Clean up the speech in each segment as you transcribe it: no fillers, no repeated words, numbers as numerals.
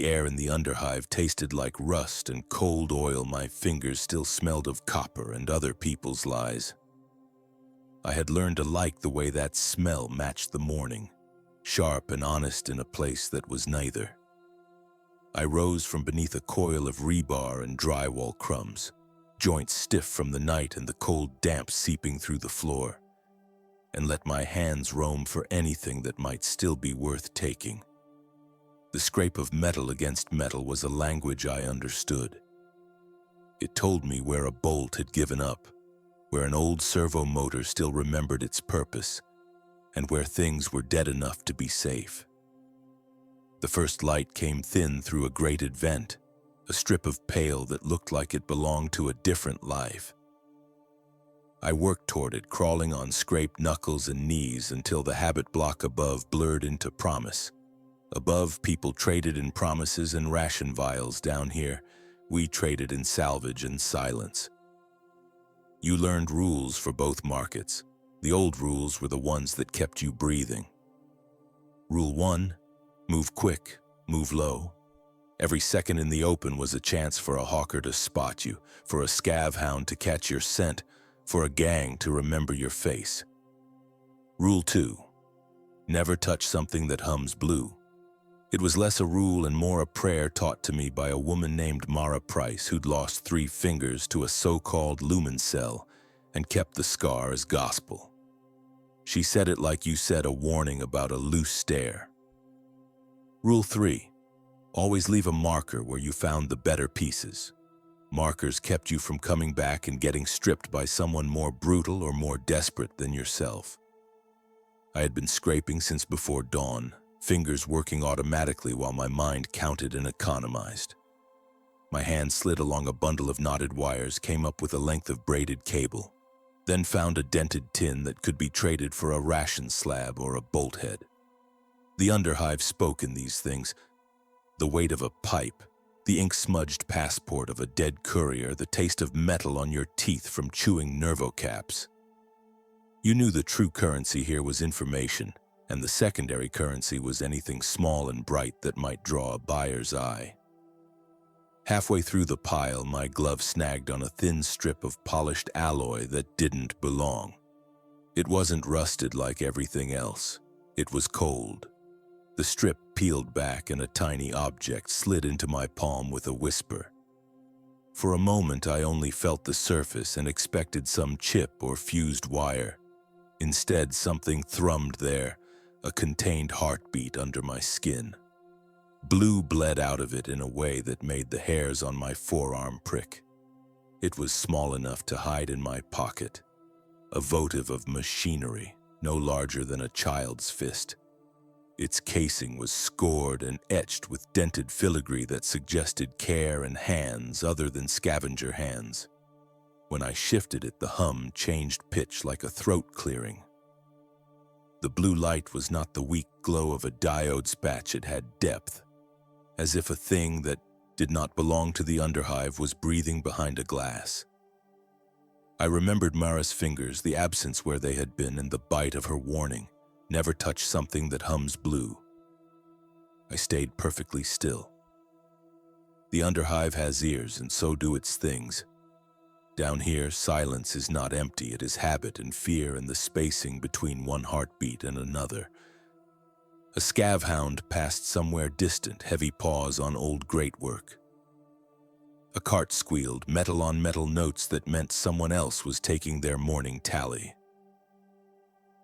The air in the underhive tasted like rust and cold oil. My fingers still smelled of copper and other people's lies. I had learned to like the way that smell matched the morning, sharp and honest in a place that was neither. I rose from beneath a coil of rebar and drywall crumbs, joints stiff from the night and the cold damp seeping through the floor, and let my hands roam for anything that might still be worth taking. The scrape of metal against metal was a language I understood. It told me where a bolt had given up, where an old servo motor still remembered its purpose, and where things were dead enough to be safe. The first light came thin through a grated vent, a strip of pale that looked like it belonged to a different life. I worked toward it, crawling on scraped knuckles and knees until the habit block above blurred into promise. Above, people traded in promises and ration vials. Down here, we traded in salvage and silence. You learned rules for both markets. The old rules were the ones that kept you breathing. Rule 1, move quick, move low. Every second in the open was a chance for a hawker to spot you, for a scav hound to catch your scent, for a gang to remember your face. Rule 2, never touch something that hums blue. It was less a rule and more a prayer taught to me by a woman named Mara Price who'd lost 3 fingers to a so-called lumen cell and kept the scar as gospel. She said it like you said a warning about a loose stair. Rule 3, always leave a marker where you found the better pieces. Markers kept you from coming back and getting stripped by someone more brutal or more desperate than yourself. I had been scraping since before dawn, fingers working automatically while my mind counted and economized. My hand slid along a bundle of knotted wires, came up with a length of braided cable, then found a dented tin that could be traded for a ration slab or a bolt head. The Underhive spoke in these things, the weight of a pipe, the ink-smudged passport of a dead courier, the taste of metal on your teeth from chewing nervocaps. You knew the true currency here was information, and the secondary currency was anything small and bright that might draw a buyer's eye. Halfway through the pile, my glove snagged on a thin strip of polished alloy that didn't belong. It wasn't rusted like everything else. It was cold. The strip peeled back and a tiny object slid into my palm with a whisper. For a moment, I only felt the surface and expected some chip or fused wire. Instead, something thrummed there, a contained heartbeat under my skin. Blue bled out of it in a way that made the hairs on my forearm prick. It was small enough to hide in my pocket, a votive of machinery, no larger than a child's fist. Its casing was scored and etched with dented filigree that suggested care and hands other than scavenger hands. When I shifted it, the hum changed pitch like a throat clearing. The blue light was not the weak glow of a diode spatch, it had depth, as if a thing that did not belong to the Underhive was breathing behind a glass. I remembered Mara's fingers, the absence where they had been, and the bite of her warning, never touch something that hums blue. I stayed perfectly still. The Underhive has ears, and so do its things. Down here, silence is not empty, it is habit and fear and the spacing between one heartbeat and another. A scav hound passed somewhere distant, heavy paws on old gratework. A cart squealed, metal on metal notes that meant someone else was taking their morning tally.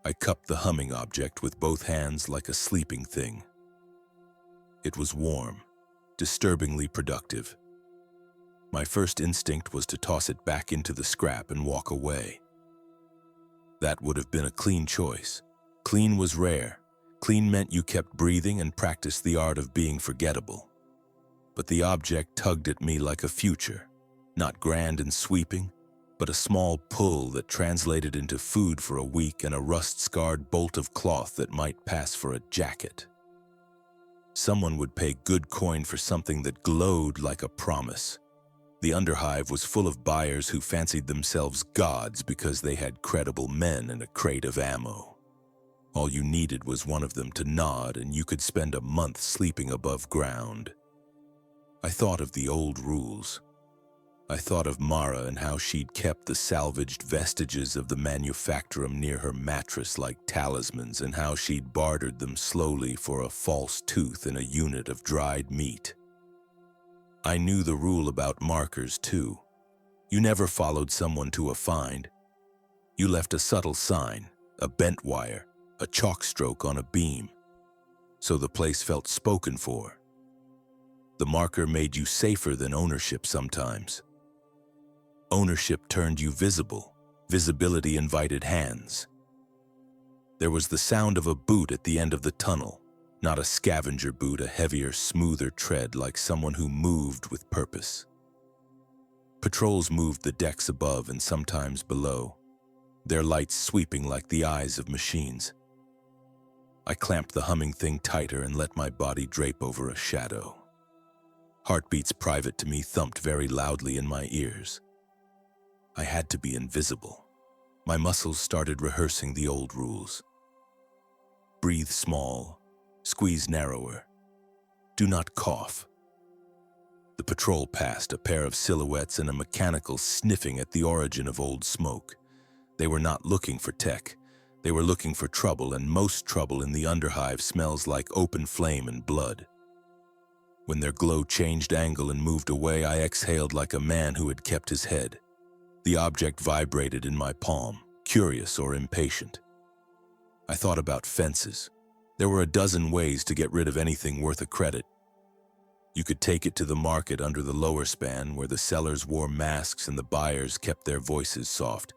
I cupped the humming object with both hands like a sleeping thing. It was warm, disturbingly productive. My first instinct was to toss it back into the scrap and walk away. That would have been a clean choice. Clean was rare. Clean meant you kept breathing and practiced the art of being forgettable. But the object tugged at me like a future, not grand and sweeping, but a small pull that translated into food for a week and a rust-scarred bolt of cloth that might pass for a jacket. Someone would pay good coin for something that glowed like a promise. The Underhive was full of buyers who fancied themselves gods because they had credible men and a crate of ammo. All you needed was one of them to nod and you could spend a month sleeping above ground. I thought of the old rules. I thought of Mara and how she'd kept the salvaged vestiges of the manufactorum near her mattress like talismans, and how she'd bartered them slowly for a false tooth and a unit of dried meat. I knew the rule about markers, too. You never followed someone to a find. You left a subtle sign, a bent wire, a chalk stroke on a beam, so the place felt spoken for. The marker made you safer than ownership sometimes. Ownership turned you visible. Visibility invited hands. There was the sound of a boot at the end of the tunnel, not a scavenger boot, a heavier, smoother tread like someone who moved with purpose. Patrols moved the decks above and sometimes below, their lights sweeping like the eyes of machines. I clamped the humming thing tighter and let my body drape over a shadow. Heartbeats private to me thumped very loudly in my ears. I had to be invisible. My muscles started rehearsing the old rules. Breathe small, squeeze narrower. Do not cough. The patrol passed, a pair of silhouettes and a mechanical sniffing at the origin of old smoke. They were not looking for tech. They were looking for trouble, and most trouble in the Underhive smells like open flame and blood. When their glow changed angle and moved away, I exhaled like a man who had kept his head. The object vibrated in my palm, curious or impatient. I thought about fences. There were a dozen ways to get rid of anything worth a credit. You could take it to the market under the lower span, where the sellers wore masks and the buyers kept their voices soft.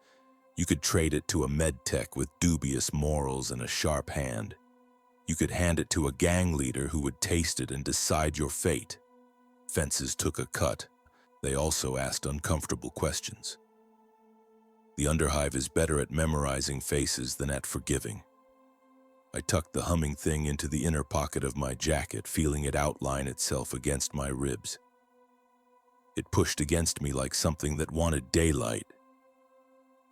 You could trade it to a medtech with dubious morals and a sharp hand. You could hand it to a gang leader who would taste it and decide your fate. Fences took a cut. They also asked uncomfortable questions. The Underhive is better at memorizing faces than at forgiving. I tucked the humming thing into the inner pocket of my jacket, feeling it outline itself against my ribs. It pushed against me like something that wanted daylight.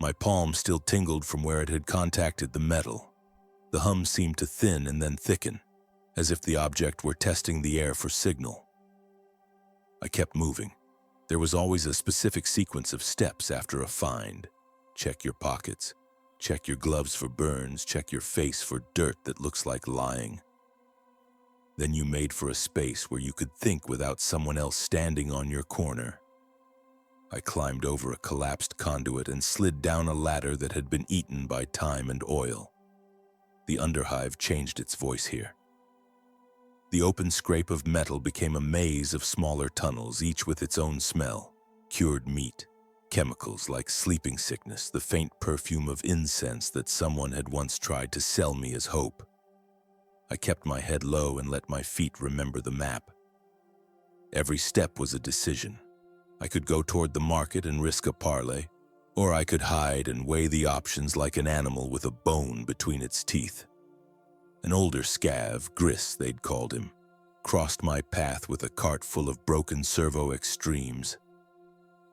My palm still tingled from where it had contacted the metal. The hum seemed to thin and then thicken, as if the object were testing the air for signal. I kept moving. There was always a specific sequence of steps after a find. Check your pockets. Check your gloves for burns. Check your face for dirt that looks like lying. Then you made for a space where you could think without someone else standing on your corner. I climbed over a collapsed conduit and slid down a ladder that had been eaten by time and oil. The Underhive changed its voice here. The open scrape of metal became a maze of smaller tunnels, each with its own smell. Cured meat, chemicals like sleeping sickness, the faint perfume of incense that someone had once tried to sell me as hope. I kept my head low and let my feet remember the map. Every step was a decision. I could go toward the market and risk a parlay, or I could hide and weigh the options like an animal with a bone between its teeth. An older scav, Gris they'd called him, crossed my path with a cart full of broken servo extremes.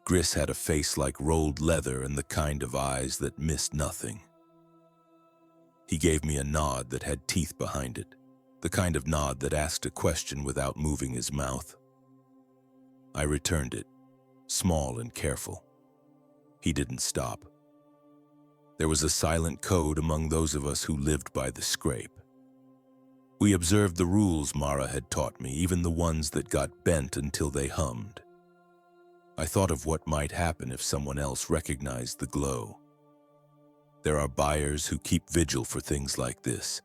Gris had a face like rolled leather and the kind of eyes that missed nothing. He gave me a nod that had teeth behind it, the kind of nod that asked a question without moving his mouth. I returned it, small and careful. He didn't stop. There was a silent code among those of us who lived by the scrape. We observed the rules Mara had taught me, even the ones that got bent until they hummed. I thought of what might happen if someone else recognized the glow. There are buyers who keep vigil for things like this.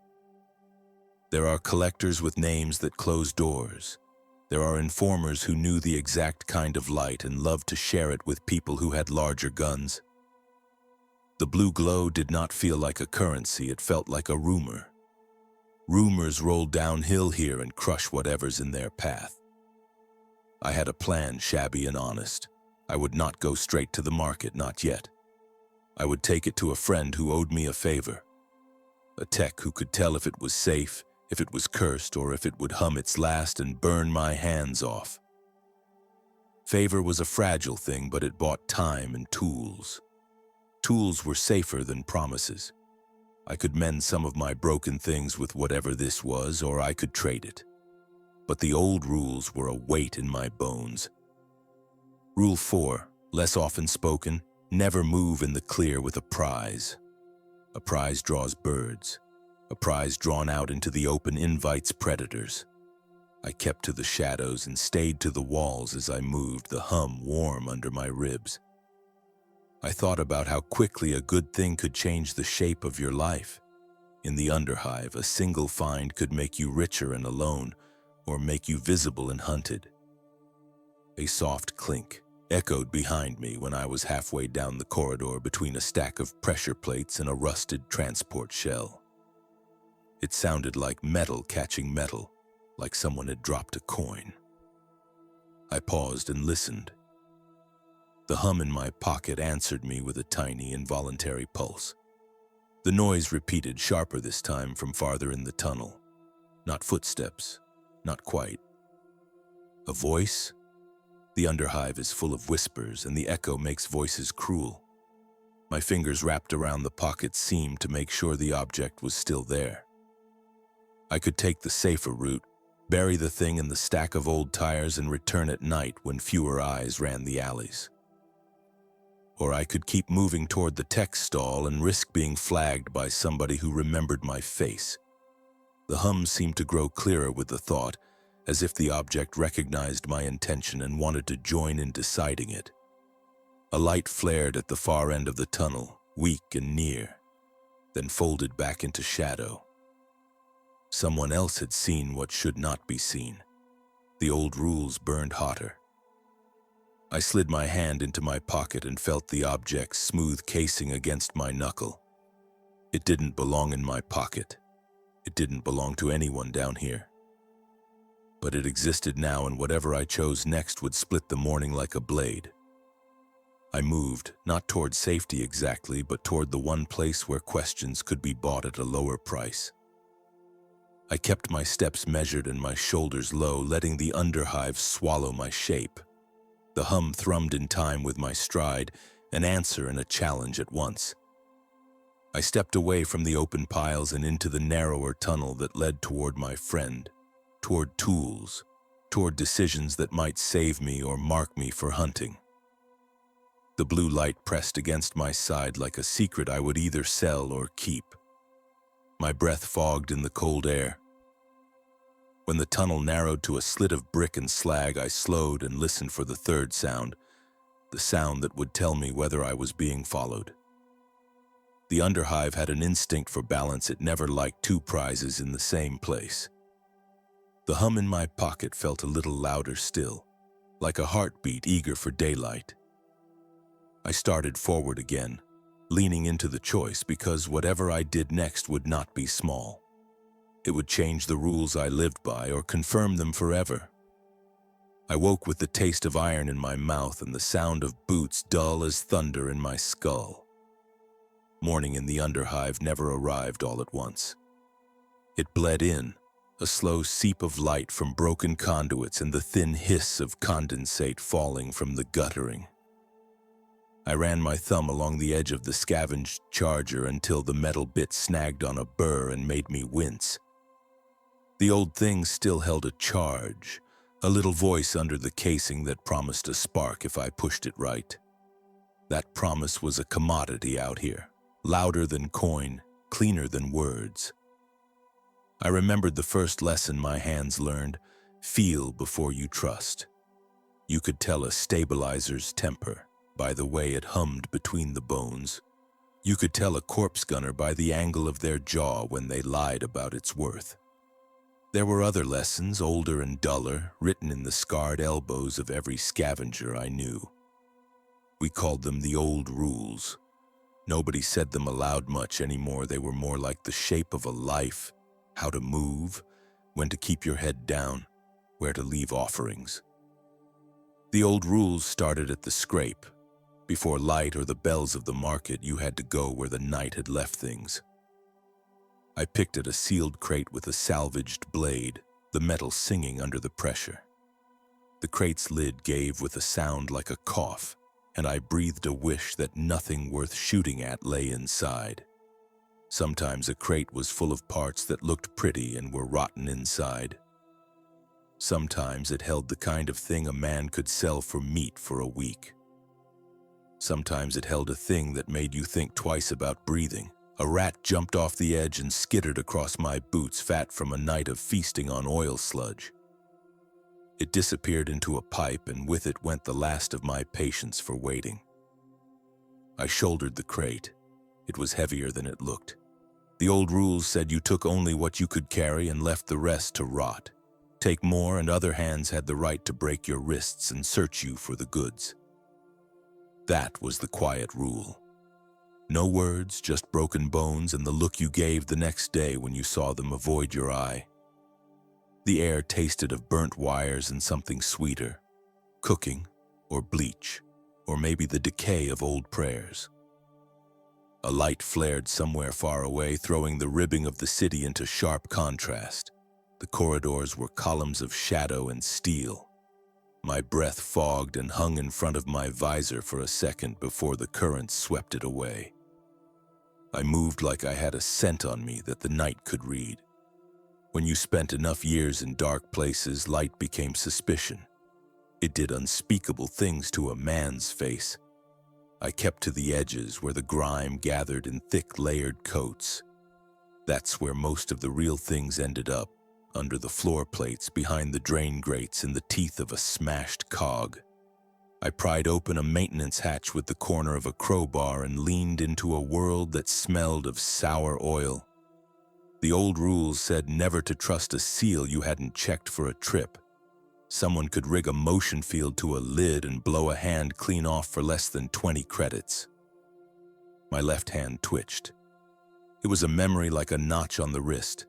There are collectors with names that close doors. There are informers who knew the exact kind of light and loved to share it with people who had larger guns. The blue glow did not feel like a currency, it felt like a rumor. Rumors roll downhill here and crush whatever's in their path. I had a plan, shabby and honest. I would not go straight to the market, not yet. I would take it to a friend who owed me a favor. A tech who could tell if it was safe, if it was cursed, or if it would hum its last and burn my hands off. Favor was a fragile thing, but it bought time and tools. Tools were safer than promises. I could mend some of my broken things with whatever this was, or I could trade it. but the old rules were a weight in my bones. Rule 4, less often spoken, never move in the clear with a prize. A prize draws birds. A prize drawn out into the open invites predators. I kept to the shadows and stayed to the walls as I moved, the hum warm under my ribs. I thought about how quickly a good thing could change the shape of your life. In the Underhive, a single find could make you richer and alone, or make you visible and hunted. A soft clink echoed behind me when I was halfway down the corridor between a stack of pressure plates and a rusted transport shell. It sounded like metal catching metal, like someone had dropped a coin. I paused and listened. The hum in my pocket answered me with a tiny, involuntary pulse. The noise repeated, sharper this time from farther in the tunnel. Not footsteps, not quite. A voice? The Underhive is full of whispers, and the echo makes voices cruel. My fingers wrapped around the pocket seam to make sure the object was still there. I could take the safer route, bury the thing in the stack of old tires and return at night when fewer eyes ran the alleys. Or I could keep moving toward the tech stall and risk being flagged by somebody who remembered my face. The hum seemed to grow clearer with the thought, as if the object recognized my intention and wanted to join in deciding it. A light flared at the far end of the tunnel, weak and near, then folded back into shadow. Someone else had seen what should not be seen. The old rules burned hotter. I slid my hand into my pocket and felt the object's smooth casing against my knuckle. It didn't belong in my pocket. It didn't belong to anyone down here. But it existed now, and whatever I chose next would split the morning like a blade. I moved, not toward safety exactly, but toward the one place where questions could be bought at a lower price. I kept my steps measured and my shoulders low, letting the Underhive swallow my shape. The hum thrummed in time with my stride, an answer and a challenge at once. I stepped away from the open piles and into the narrower tunnel that led toward my friend, toward tools, toward decisions that might save me or mark me for hunting. The blue light pressed against my side like a secret I would either sell or keep. My breath fogged in the cold air. When the tunnel narrowed to a slit of brick and slag, I slowed and listened for the third sound, the sound that would tell me whether I was being followed. The Underhive had an instinct for balance. It never liked two prizes in the same place. The hum in my pocket felt a little louder still, like a heartbeat eager for daylight. I started forward again, leaning into the choice because whatever I did next would not be small. It would change the rules I lived by or confirm them forever. I woke with the taste of iron in my mouth and the sound of boots dull as thunder in my skull. Morning in the Underhive never arrived all at once. It bled in, a slow seep of light from broken conduits and the thin hiss of condensate falling from the guttering. I ran my thumb along the edge of the scavenged charger until the metal bit snagged on a burr and made me wince. The old thing still held a charge, a little voice under the casing that promised a spark if I pushed it right. That promise was a commodity out here, louder than coin, cleaner than words. I remembered the first lesson my hands learned: feel before you trust. You could tell a stabilizer's temper by the way it hummed between the bones. You could tell a corpse gunner by the angle of their jaw when they lied about its worth. There were other lessons, older and duller, written in the scarred elbows of every scavenger I knew. We called them the old rules. Nobody said them aloud much anymore. They were more like the shape of a life: how to move, when to keep your head down, where to leave offerings. The old rules started at the scrape. Before light or the bells of the market, you had to go where the night had left things. I picked at a sealed crate with a salvaged blade, the metal singing under the pressure. The crate's lid gave with a sound like a cough, and I breathed a wish that nothing worth shooting at lay inside. Sometimes a crate was full of parts that looked pretty and were rotten inside. Sometimes it held the kind of thing a man could sell for meat for a week. Sometimes it held a thing that made you think twice about breathing. A rat jumped off the edge and skittered across my boots, fat from a night of feasting on oil sludge. It disappeared into a pipe, and with it went the last of my patience for waiting. I shouldered the crate. It was heavier than it looked. The old rules said you took only what you could carry and left the rest to rot. Take more, and other hands had the right to break your wrists and search you for the goods. That was the quiet rule. No words, just broken bones and the look you gave the next day when you saw them avoid your eye. The air tasted of burnt wires and something sweeter, cooking or bleach, or maybe the decay of old prayers. A light flared somewhere far away, throwing the ribbing of the city into sharp contrast. The corridors were columns of shadow and steel. My breath fogged and hung in front of my visor for a second before the currents swept it away. I moved like I had a scent on me that the night could read. When you spent enough years in dark places, light became suspicion. It did unspeakable things to a man's face. I kept to the edges where the grime gathered in thick layered coats. That's where most of the real things ended up, under the floor plates, behind the drain grates, in the teeth of a smashed cog. I pried open a maintenance hatch with the corner of a crowbar and leaned into a world that smelled of sour oil. The old rules said never to trust a seal you hadn't checked for a trip. Someone could rig a motion field to a lid and blow a hand clean off for less than 20 credits. My left hand twitched. It was a memory like a notch on the wrist.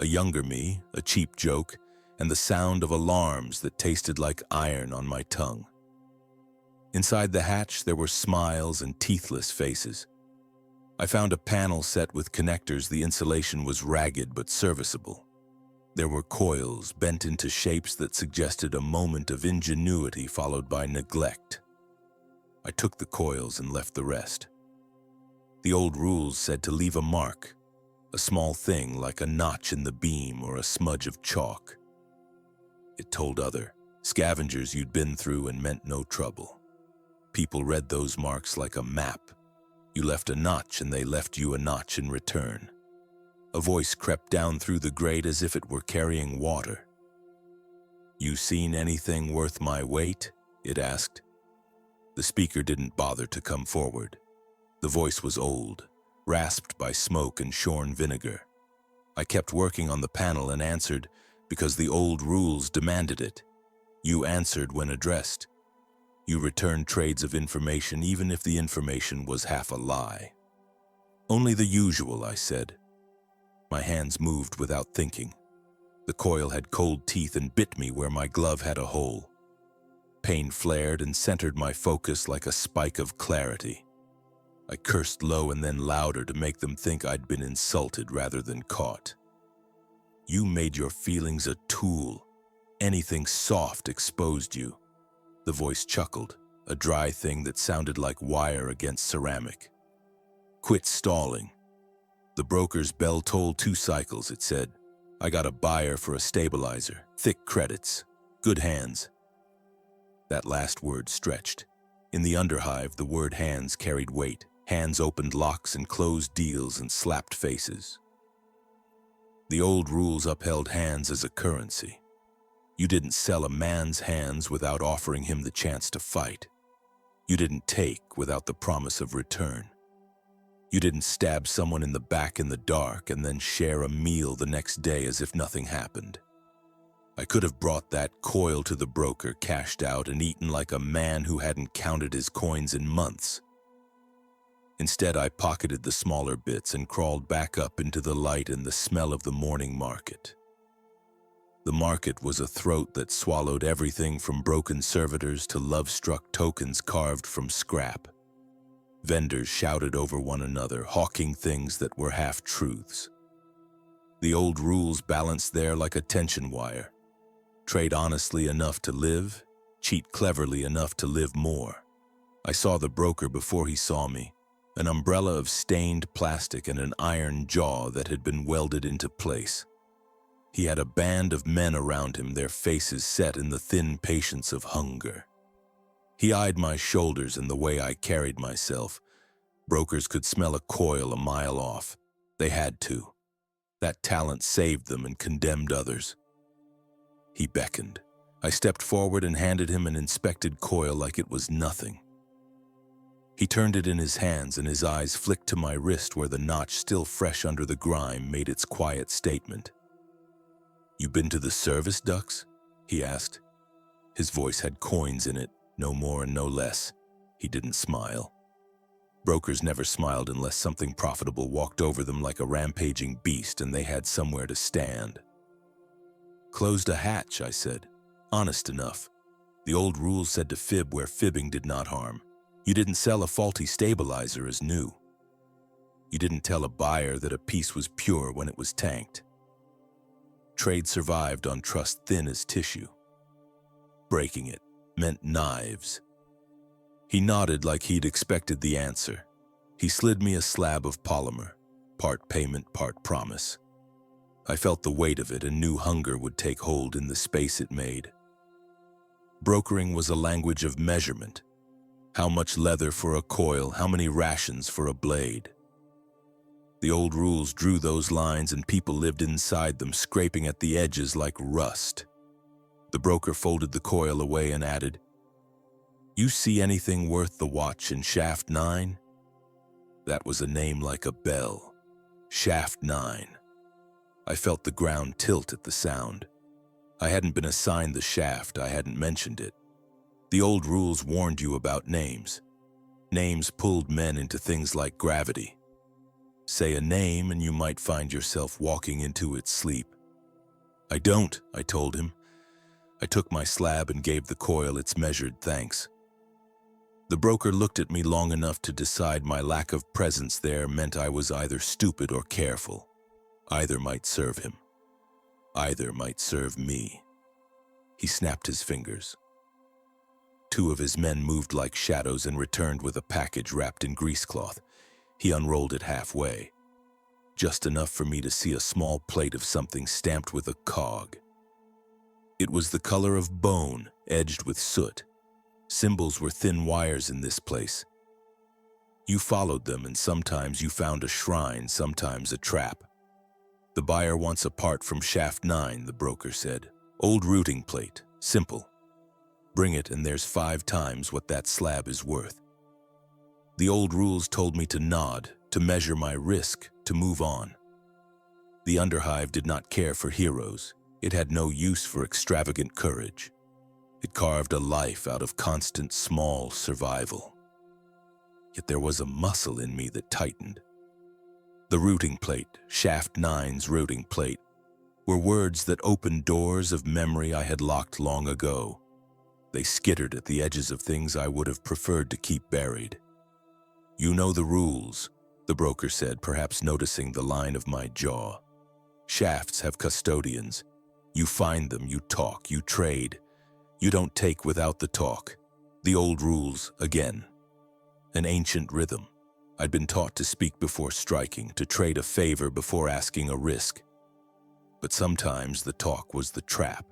A younger me, a cheap joke, and the sound of alarms that tasted like iron on my tongue. Inside the hatch, there were smiles and teethless faces. I found a panel set with connectors. The insulation was ragged but serviceable. There were coils bent into shapes that suggested a moment of ingenuity followed by neglect. I took the coils and left the rest. The old rules said to leave a mark, a small thing like a notch in the beam or a smudge of chalk. It told other scavengers you'd been through and meant no trouble. People read those marks like a map. You left a notch and they left you a notch in return. A voice crept down through the grate as if it were carrying water. "You seen anything worth my weight?" it asked. The speaker didn't bother to come forward. The voice was old, rasped by smoke and shorn vinegar. I kept working on the panel and answered because the old rules demanded it. You answered when addressed. You returned trades of information even if the information was half a lie. "Only the usual," I said. My hands moved without thinking. The coil had cold teeth and bit me where my glove had a hole. Pain flared and centered my focus like a spike of clarity. I cursed low and then louder to make them think I'd been insulted rather than caught. "You made your feelings a tool. Anything soft exposed you." The voice chuckled, a dry thing that sounded like wire against ceramic. "Quit stalling." The broker's bell tolled 2 cycles, it said. "I got a buyer for a stabilizer, thick credits, good hands." That last word stretched. In the Underhive, the word hands carried weight. Hands opened locks and closed deals and slapped faces. The old rules upheld hands as a currency. You didn't sell a man's hands without offering him the chance to fight. You didn't take without the promise of return. You didn't stab someone in the back in the dark and then share a meal the next day as if nothing happened. I could have brought that coil to the broker, cashed out, and eaten like a man who hadn't counted his coins in months. Instead, I pocketed the smaller bits and crawled back up into the light and the smell of the morning market. The market was a throat that swallowed everything from broken servitors to love-struck tokens carved from scrap. Vendors shouted over one another, hawking things that were half-truths. The old rules balanced there like a tension wire. Trade honestly enough to live, cheat cleverly enough to live more. I saw the broker before he saw me. An umbrella of stained plastic and an iron jaw that had been welded into place. He had a band of men around him, their faces set in the thin patience of hunger. He eyed my shoulders and the way I carried myself. Brokers could smell a coil a mile off. They had to. That talent saved them and condemned others. He beckoned. I stepped forward and handed him an inspected coil like it was nothing. He turned it in his hands and his eyes flicked to my wrist where the notch, still fresh under the grime, made its quiet statement. "You been to the service, Ducks?" he asked. His voice had coins in it, no more and no less. He didn't smile. Brokers never smiled unless something profitable walked over them like a rampaging beast and they had somewhere to stand. "Closed a hatch," I said. "Honest enough. The old rules said to fib where fibbing did not harm. You didn't sell a faulty stabilizer as new. You didn't tell a buyer that a piece was pure when it was tanked. Trade survived on trust thin as tissue. Breaking it meant knives." He nodded like he'd expected the answer. He slid me a slab of polymer, part payment, part promise. I felt the weight of it and knew hunger would take hold in the space it made. Brokering was a language of measurement. How much leather for a coil, how many rations for a blade. The old rules drew those lines and people lived inside them, scraping at the edges like rust. The broker folded the coil away and added, "You see anything worth the watch in Shaft 9? That was a name like a bell. Shaft 9. I felt the ground tilt at the sound. I hadn't been assigned the shaft, I hadn't mentioned it. The old rules warned you about names. Names pulled men into things like gravity. Say a name and you might find yourself walking into its sleep. "I don't," I told him. I took my slab and gave the coil its measured thanks. The broker looked at me long enough to decide my lack of presence there meant I was either stupid or careful. Either might serve him. Either might serve me. He snapped his fingers. Two of his men moved like shadows and returned with a package wrapped in greasecloth. He unrolled it halfway. Just enough for me to see a small plate of something stamped with a cog. It was the color of bone, edged with soot. Symbols were thin wires in this place. You followed them and sometimes you found a shrine, sometimes a trap. "The buyer wants a part from Shaft 9, the broker said. "Old routing plate, simple. Bring it and there's 5 times what that slab is worth." The old rules told me to nod, to measure my risk, to move on. The Underhive did not care for heroes. It had no use for extravagant courage. It carved a life out of constant small survival. Yet there was a muscle in me that tightened. The routing plate, Shaft 9's routing plate, were words that opened doors of memory I had locked long ago. They skittered at the edges of things I would have preferred to keep buried. "You know the rules," the broker said, perhaps noticing the line of my jaw. "Shafts have custodians. You find them, you talk, you trade. You don't take without the talk. The old rules again. An ancient rhythm. I'd been taught to speak before striking, to trade a favor before asking a risk. But sometimes the talk was the trap.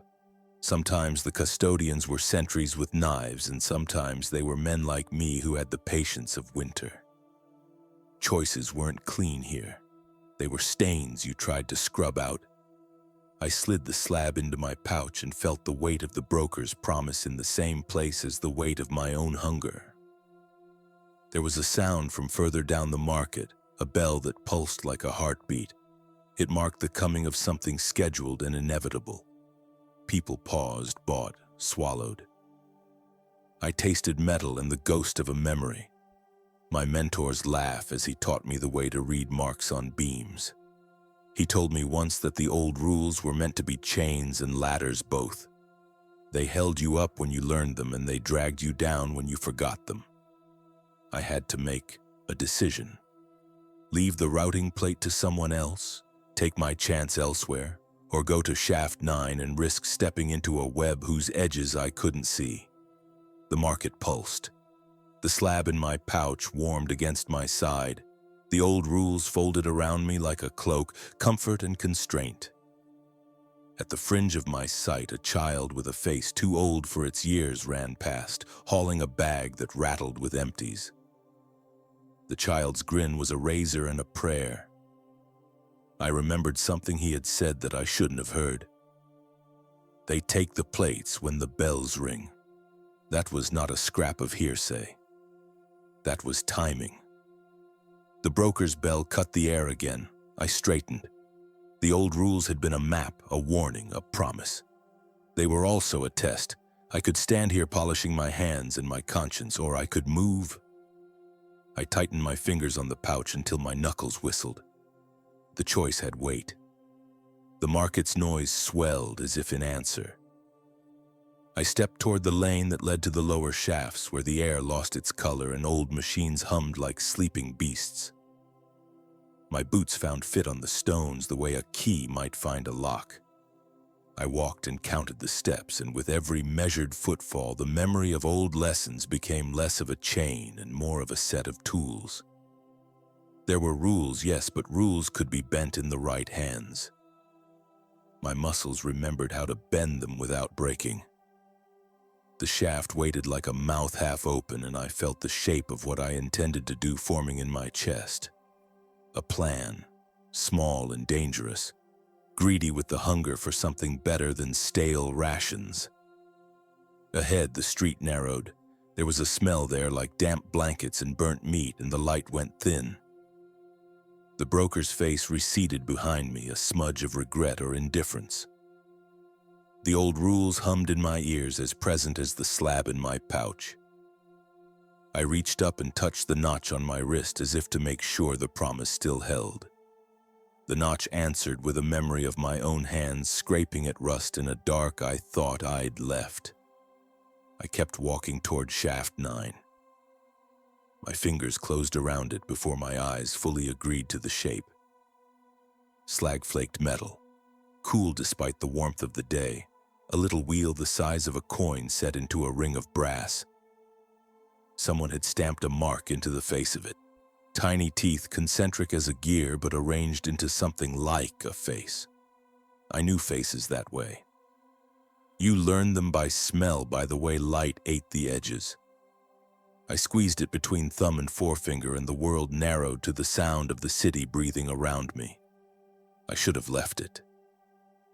Sometimes the custodians were sentries with knives, and sometimes they were men like me who had the patience of winter. Choices weren't clean here. They were stains you tried to scrub out. I slid the slab into my pouch and felt the weight of the broker's promise in the same place as the weight of my own hunger. There was a sound from further down the market, a bell that pulsed like a heartbeat. It marked the coming of something scheduled and inevitable. People paused, bought, swallowed. I tasted metal and the ghost of a memory. My mentor's laugh as he taught me the way to read marks on beams. He told me once that the old rules were meant to be chains and ladders both. They held you up when you learned them and they dragged you down when you forgot them. I had to make a decision. Leave the routing plate to someone else, take my chance elsewhere, or go to Shaft 9 and risk stepping into a web whose edges I couldn't see. The market pulsed. The slab in my pouch warmed against my side. The old rules folded around me like a cloak, comfort and constraint. At the fringe of my sight, a child with a face too old for its years ran past, hauling a bag that rattled with empties. The child's grin was a razor and a prayer. I remembered something he had said that I shouldn't have heard. They take the plates when the bells ring. That was not a scrap of hearsay. That was timing. The broker's bell cut the air again. I straightened. The old rules had been a map, a warning, a promise. They were also a test. I could stand here polishing my hands and my conscience, or I could move. I tightened my fingers on the pouch until my knuckles whistled. The choice had weight. The market's noise swelled as if in answer. I stepped toward the lane that led to the lower shafts, where the air lost its color and old machines hummed like sleeping beasts. My boots found fit on the stones the way a key might find a lock. I walked and counted the steps, and with every measured footfall, the memory of old lessons became less of a chain and more of a set of tools. There were rules, yes, but rules could be bent in the right hands. My muscles remembered how to bend them without breaking. The shaft waited like a mouth half open, and I felt the shape of what I intended to do forming in my chest. A plan, small and dangerous, greedy with the hunger for something better than stale rations. Ahead, the street narrowed. There was a smell there like damp blankets and burnt meat, and the light went thin. The broker's face receded behind me, a smudge of regret or indifference. The old rules hummed in my ears, as present as the slab in my pouch. I reached up and touched the notch on my wrist as if to make sure the promise still held. The notch answered with a memory of my own hands scraping at rust in a dark I thought I'd left. I kept walking toward shaft 9. My fingers closed around it before my eyes fully agreed to the shape. Slag-flaked metal, cool despite the warmth of the day, a little wheel the size of a coin set into a ring of brass. Someone had stamped a mark into the face of it. Tiny teeth, concentric as a gear, but arranged into something like a face. I knew faces that way. You learned them by smell, by the way light ate the edges. I squeezed it between thumb and forefinger, and the world narrowed to the sound of the city breathing around me. I should have left it.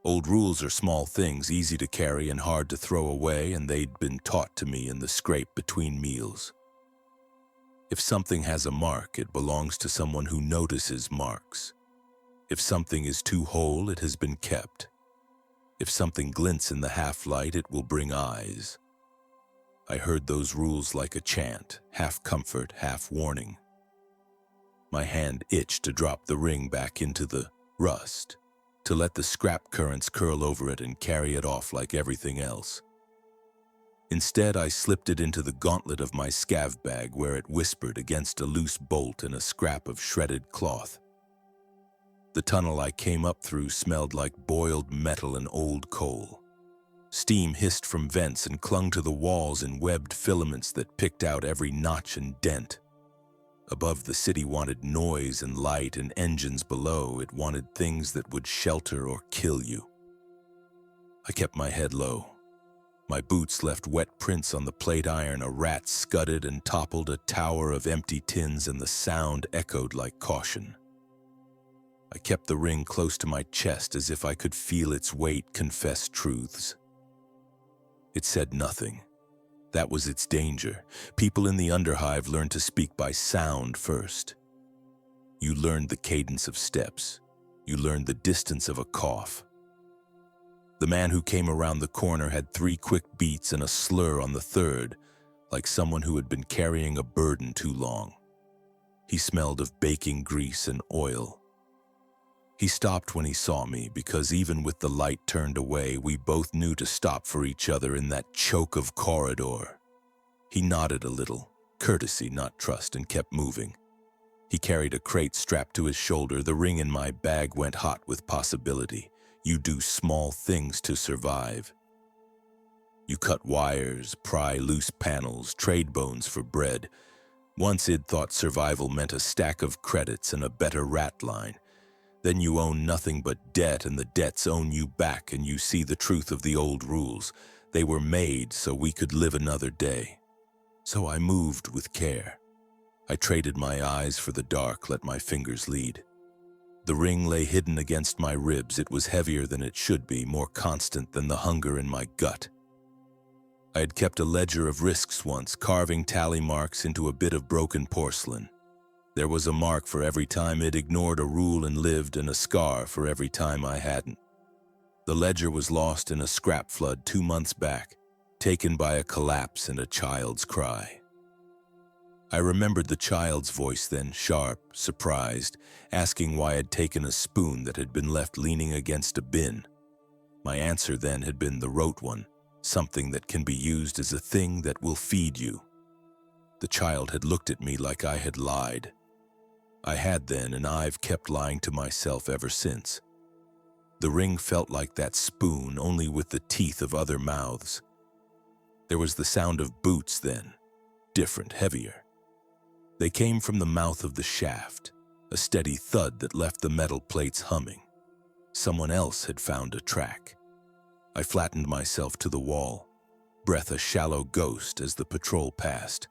Old rules are small things, easy to carry and hard to throw away, and they'd been taught to me in the scrape between meals. If something has a mark, it belongs to someone who notices marks. If something is too whole, it has been kept. If something glints in the half-light, it will bring eyes. I heard those rules like a chant, half comfort, half warning. My hand itched to drop the ring back into the rust, to let the scrap currents curl over it and carry it off like everything else. Instead, I slipped it into the gauntlet of my scav bag, where it whispered against a loose bolt and a scrap of shredded cloth. The tunnel I came up through smelled like boiled metal and old coal. Steam hissed from vents and clung to the walls in webbed filaments that picked out every notch and dent. Above, the city wanted noise and light, and engines below, it wanted things that would shelter or kill you. I kept my head low. My boots left wet prints on the plate iron, a rat scudded and toppled a tower of empty tins, and the sound echoed like caution. I kept the ring close to my chest as if I could feel its weight confess truths. It said nothing. That was its danger. People in the Underhive learned to speak by sound first. You learned the cadence of steps. You learned the distance of a cough. The man who came around the corner had 3 quick beats and a slur on the third, like someone who had been carrying a burden too long. He smelled of baking grease and oil. He stopped when he saw me, because even with the light turned away, we both knew to stop for each other in that choke of corridor. He nodded a little, courtesy, not trust, and kept moving. He carried a crate strapped to his shoulder. The ring in my bag went hot with possibility. You do small things to survive. You cut wires, pry loose panels, trade bones for bread. Once Id thought survival meant a stack of credits and a better rat line. Then you own nothing but debt, and the debts own you back, and you see the truth of the old rules. They were made so we could live another day. So I moved with care. I traded my eyes for the dark, let my fingers lead. The ring lay hidden against my ribs. It was heavier than it should be, more constant than the hunger in my gut. I had kept a ledger of risks once, carving tally marks into a bit of broken porcelain. There was a mark for every time it ignored a rule and lived, and a scar for every time I hadn't. The ledger was lost in a scrap flood 2 months back, taken by a collapse and a child's cry. I remembered the child's voice then, sharp, surprised, asking why I'd taken a spoon that had been left leaning against a bin. My answer then had been the rote one, something that can be used as a thing that will feed you. The child had looked at me like I had lied. I had then, and I've kept lying to myself ever since. The ring felt like that spoon, only with the teeth of other mouths. There was the sound of boots then, different, heavier. They came from the mouth of the shaft, a steady thud that left the metal plates humming. Someone else had found a track. I flattened myself to the wall, breath a shallow ghost as the patrol passed.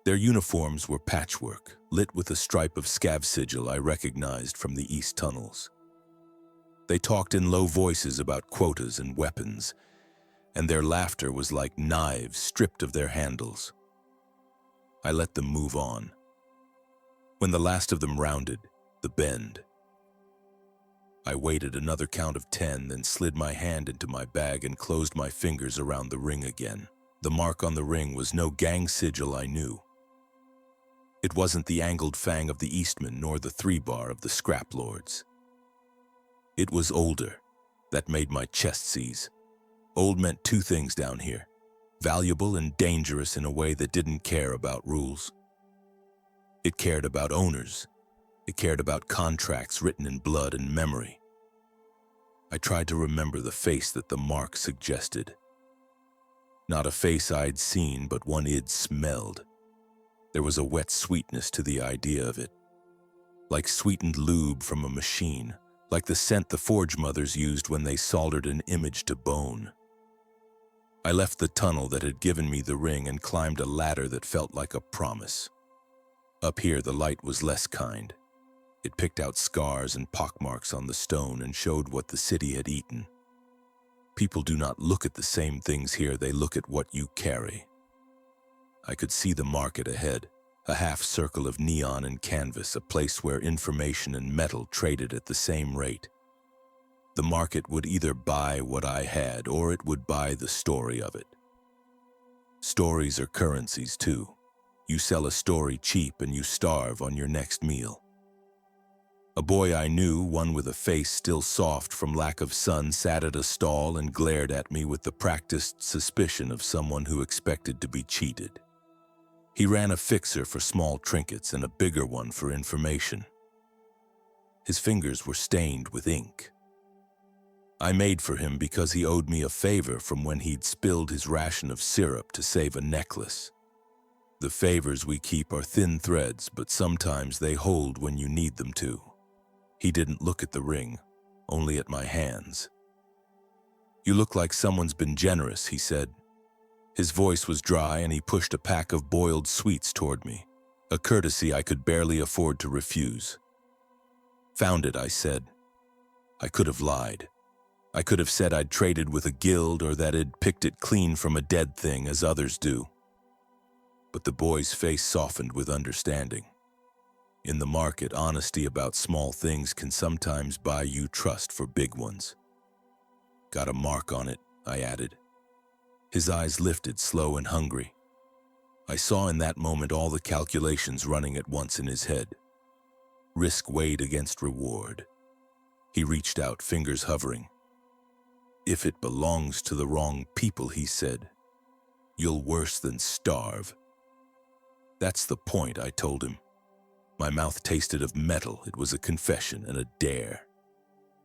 Their uniforms were patchwork, lit with a stripe of scav sigil I recognized from the east tunnels. They talked in low voices about quotas and weapons, and their laughter was like knives stripped of their handles. I let them move on. When the last of them rounded the bend, I waited another count of 10, then slid my hand into my bag and closed my fingers around the ring again. The mark on the ring was no gang sigil I knew. It wasn't the angled fang of the Eastman nor the 3-bar of the scrap lords. It was older. That made my chest seize. Old meant 2 things down here: valuable and dangerous in a way that didn't care about rules. It cared about owners. It cared about contracts written in blood and memory. I tried to remember the face that the mark suggested. Not a face I'd seen, but one I'd smelled. There was a wet sweetness to the idea of it, like sweetened lube from a machine, like the scent the forge mothers used when they soldered an image to bone. I left the tunnel that had given me the ring and climbed a ladder that felt like a promise. Up here, the light was less kind. It picked out scars and pockmarks on the stone and showed what the city had eaten. People do not look at the same things here, they look at what you carry. I could see the market ahead, a half circle of neon and canvas, a place where information and metal traded at the same rate. The market would either buy what I had, or it would buy the story of it. Stories are currencies too. You sell a story cheap and you starve on your next meal. A boy I knew, one with a face still soft from lack of sun, sat at a stall and glared at me with the practiced suspicion of someone who expected to be cheated. He ran a fixer for small trinkets and a bigger one for information. His fingers were stained with ink. I made for him because he owed me a favor from when he'd spilled his ration of syrup to save a necklace. The favors we keep are thin threads, but sometimes they hold when you need them to. He didn't look at the ring, only at my hands. "You look like someone's been generous," he said. His voice was dry and he pushed a pack of boiled sweets toward me, a courtesy I could barely afford to refuse. "Found it," I said. I could have lied. I could have said I'd traded with a guild or that I'd picked it clean from a dead thing, as others do. But the boy's face softened with understanding. In the market, honesty about small things can sometimes buy you trust for big ones. "Got a mark on it," I added. His eyes lifted, slow and hungry. I saw in that moment all the calculations running at once in his head. Risk weighed against reward. He reached out, fingers hovering. "If it belongs to the wrong people," he said, "you'll worse than starve." "That's the point," I told him. My mouth tasted of metal. It was a confession and a dare.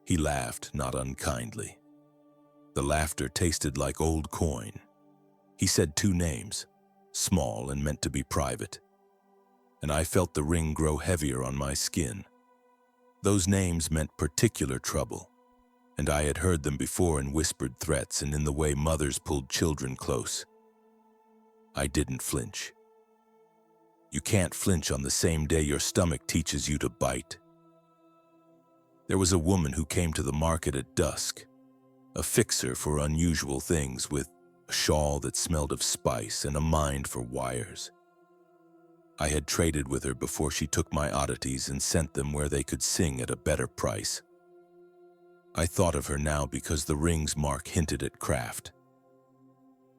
He laughed, not unkindly. The laughter tasted like old coin. He said 2 names, small and meant to be private. And I felt the ring grow heavier on my skin. Those names meant particular trouble, and I had heard them before in whispered threats and in the way mothers pulled children close. I didn't flinch. You can't flinch on the same day your stomach teaches you to bite. There was a woman who came to the market at dusk, a fixer for unusual things with a shawl that smelled of spice and a mind for wires. I had traded with her before she took my oddities and sent them where they could sing at a better price. I thought of her now because the ring's mark hinted at craft.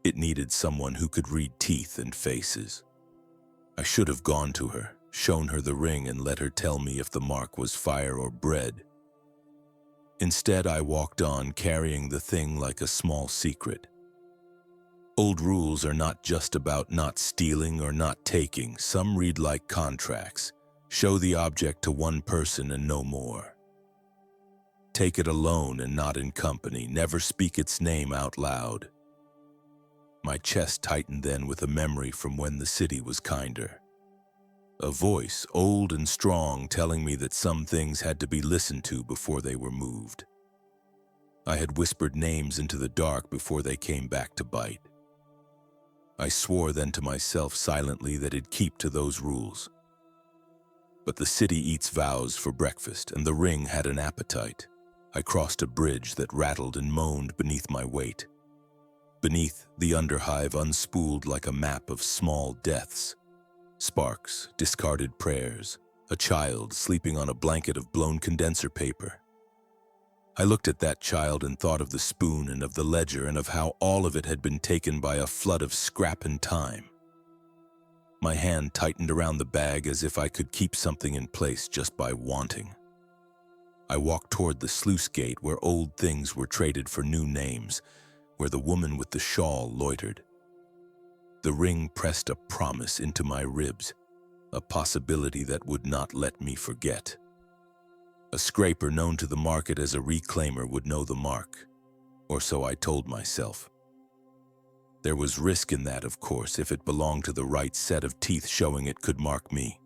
It needed someone who could read teeth and faces. I should have gone to her, shown her the ring, and let her tell me if the mark was fire or bread. Instead, I walked on, carrying the thing like a small secret. Old rules are not just about not stealing or not taking. Some read like contracts. Show the object to one person and no more. Take it alone and not in company. Never speak its name out loud. My chest tightened then with a memory from when the city was kinder. A voice, old and strong, telling me that some things had to be listened to before they were moved. I had whispered names into the dark before they came back to bite. I swore then to myself silently that I'd keep to those rules. But the city eats vows for breakfast, and the ring had an appetite. I crossed a bridge that rattled and moaned beneath my weight. Beneath, the Underhive unspooled like a map of small deaths. Sparks, discarded prayers, a child sleeping on a blanket of blown condenser paper. I looked at that child and thought of the spoon and of the ledger and of how all of it had been taken by a flood of scrap and time. My hand tightened around the bag as if I could keep something in place just by wanting. I walked toward the sluice gate where old things were traded for new names, where the woman with the shawl loitered. The ring pressed a promise into my ribs, a possibility that would not let me forget. A scraper known to the market as a reclaimer would know the mark, or so I told myself. There was risk in that, of course. If it belonged to the right set of teeth, showing it could mark me.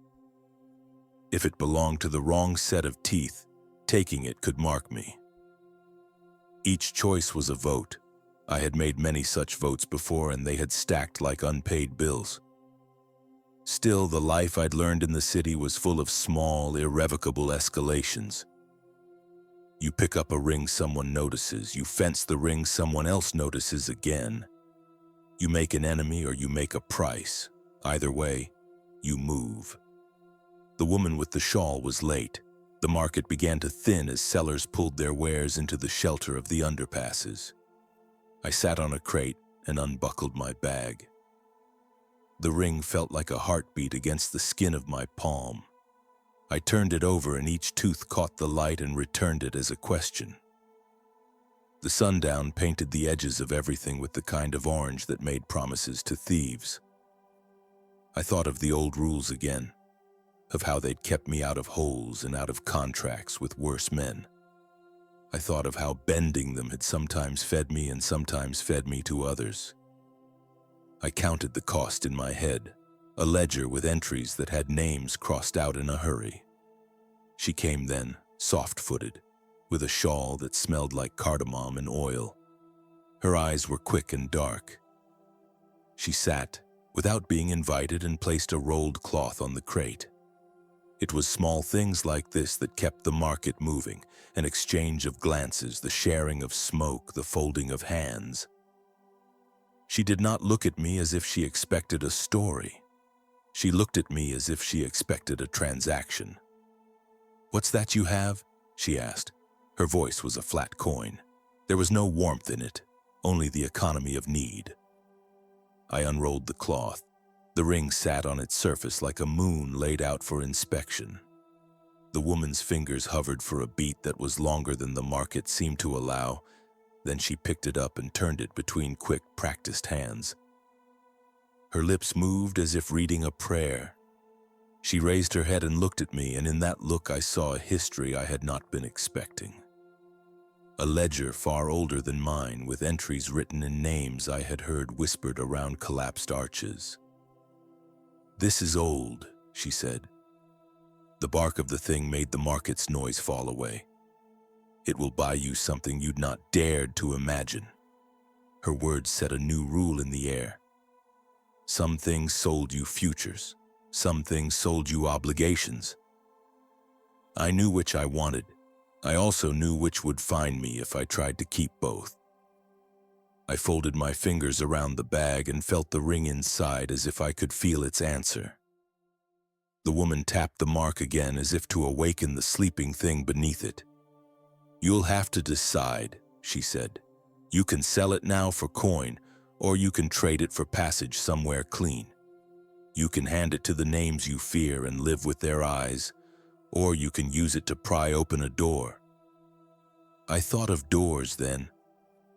If it belonged to the wrong set of teeth, taking it could mark me. Each choice was a vote. I had made many such votes before, and they had stacked like unpaid bills. Still, the life I'd learned in the city was full of small, irrevocable escalations. You pick up a ring someone notices, you fence the ring someone else notices again. You make an enemy or you make a price. Either way, you move. The woman with the shawl was late. The market began to thin as sellers pulled their wares into the shelter of the underpasses. I sat on a crate and unbuckled my bag. The ring felt like a heartbeat against the skin of my palm. I turned it over and each tooth caught the light and returned it as a question. The sundown painted the edges of everything with the kind of orange that made promises to thieves. I thought of the old rules again, of how they'd kept me out of holes and out of contracts with worse men. I thought of how bending them had sometimes fed me and sometimes fed me to others. I counted the cost in my head, a ledger with entries that had names crossed out in a hurry. She came then, soft-footed, with a shawl that smelled like cardamom and oil. Her eyes were quick and dark. She sat, without being invited, and placed a rolled cloth on the crate. It was small things like this that kept the market moving, an exchange of glances, the sharing of smoke, the folding of hands. She did not look at me as if she expected a story. She looked at me as if she expected a transaction. "What's that you have?" she asked. Her voice was a flat coin. There was no warmth in it, only the economy of need. I unrolled the cloth. The ring sat on its surface like a moon laid out for inspection. The woman's fingers hovered for a beat that was longer than the market seemed to allow. Then she picked it up and turned it between quick, practiced hands. Her lips moved as if reading a prayer. She raised her head and looked at me, and in that look I saw a history I had not been expecting. A ledger far older than mine, with entries written in names I had heard whispered around collapsed arches. "This is old," she said. The bark of the thing made the market's noise fall away. It will buy you something you'd not dared to imagine. Her words set a new rule in the air. Some things sold you futures. Some things sold you obligations. I knew which I wanted. I also knew which would find me if I tried to keep both. I folded my fingers around the bag and felt the ring inside as if I could feel its answer. The woman tapped the mark again as if to awaken the sleeping thing beneath it. "You'll have to decide," she said. "You can sell it now for coin, or you can trade it for passage somewhere clean. You can hand it to the names you fear and live with their eyes, or you can use it to pry open a door." I thought of doors then,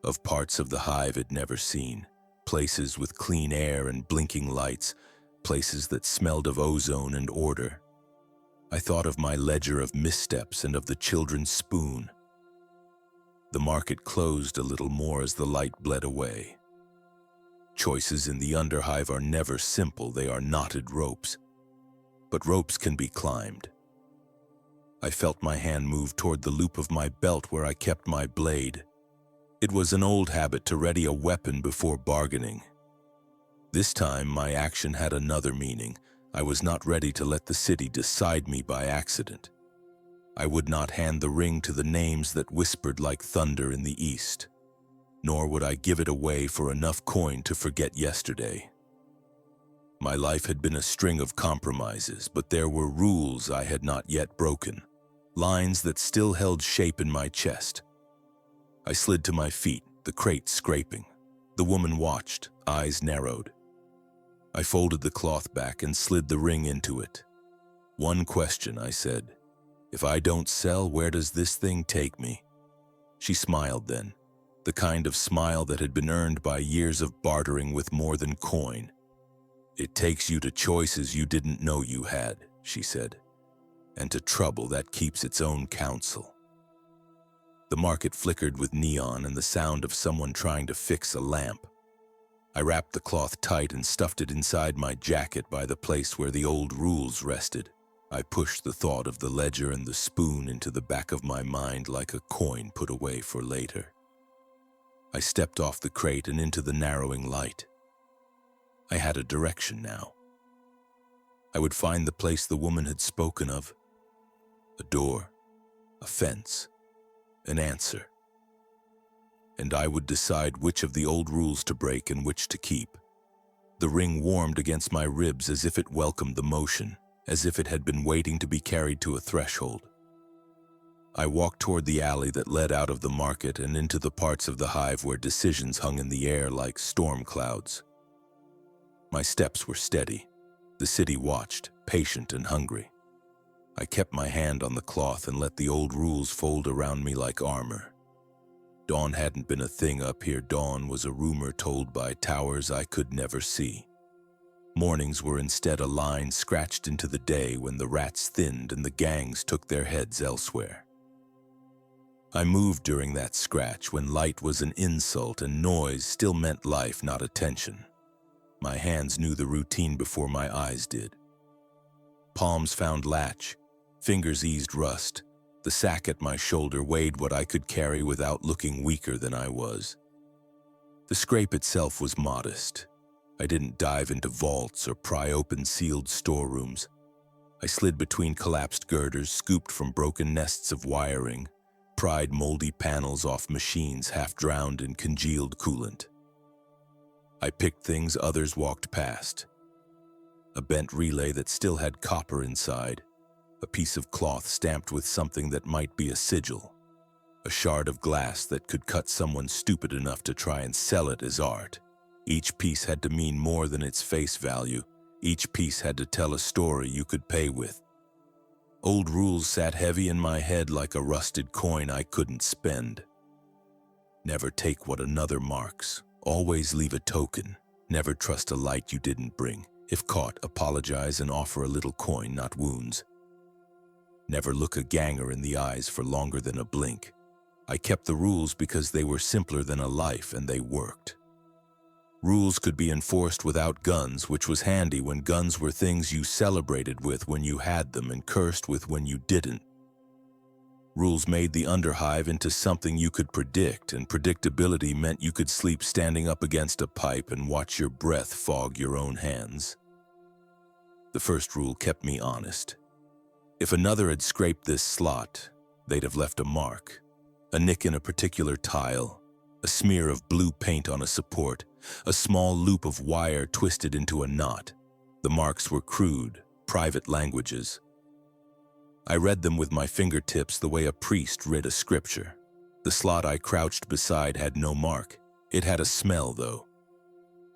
of parts of the hive I'd never seen, places with clean air and blinking lights, places that smelled of ozone and order. I thought of my ledger of missteps and of the children's spoon. The market closed a little more as the light bled away. Choices in the Underhive are never simple, they are knotted ropes. But ropes can be climbed. I felt my hand move toward the loop of my belt where I kept my blade. It was an old habit to ready a weapon before bargaining. This time, my action had another meaning. I was not ready to let the city decide me by accident. I would not hand the ring to the names that whispered like thunder in the east, nor would I give it away for enough coin to forget yesterday. My life had been a string of compromises, but there were rules I had not yet broken, lines that still held shape in my chest. I slid to my feet, the crate scraping. The woman watched, eyes narrowed. I folded the cloth back and slid the ring into it. "One question," I said. "If I don't sell, where does this thing take me?" She smiled then, the kind of smile that had been earned by years of bartering with more than coin. "It takes you to choices you didn't know you had," she said, "and to trouble that keeps its own counsel." The market flickered with neon and the sound of someone trying to fix a lamp. I wrapped the cloth tight and stuffed it inside my jacket by the place where the old rules rested. I pushed the thought of the ledger and the spoon into the back of my mind like a coin put away for later. I stepped off the crate and into the narrowing light. I had a direction now. I would find the place the woman had spoken of. A door, a fence, an answer. And I would decide which of the old rules to break and which to keep. The ring warmed against my ribs as if it welcomed the motion, as if it had been waiting to be carried to a threshold. I walked toward the alley that led out of the market and into the parts of the hive where decisions hung in the air like storm clouds. My steps were steady. The city watched, patient and hungry. I kept my hand on the cloth and let the old rules fold around me like armor. Dawn hadn't been a thing up here. Dawn was a rumor told by towers I could never see. Mornings were instead a line scratched into the day when the rats thinned and the gangs took their heads elsewhere. I moved during that scratch when light was an insult and noise still meant life, not attention. My hands knew the routine before my eyes did. Palms found latch, fingers eased rust. The sack at my shoulder weighed what I could carry without looking weaker than I was. The scrape itself was modest. I didn't dive into vaults or pry open sealed storerooms. I slid between collapsed girders, scooped from broken nests of wiring, pried moldy panels off machines half drowned in congealed coolant. I picked things others walked past. A bent relay that still had copper inside, a piece of cloth stamped with something that might be a sigil, a shard of glass that could cut someone stupid enough to try and sell it as art. Each piece had to mean more than its face value. Each piece had to tell a story you could pay with. Old rules sat heavy in my head like a rusted coin I couldn't spend. Never take what another marks. Always leave a token. Never trust a light you didn't bring. If caught, apologize and offer a little coin, not wounds. Never look a ganger in the eyes for longer than a blink. I kept the rules because they were simpler than a life and they worked. Rules could be enforced without guns, which was handy when guns were things you celebrated with when you had them and cursed with when you didn't. Rules made the Underhive into something you could predict, and predictability meant you could sleep standing up against a pipe and watch your breath fog your own hands. The first rule kept me honest. If another had scraped this slot, they'd have left a mark, a nick in a particular tile, a smear of blue paint on a support, a small loop of wire twisted into a knot. The marks were crude, private languages. I read them with my fingertips the way a priest read a scripture. The slot I crouched beside had no mark. It had a smell, though.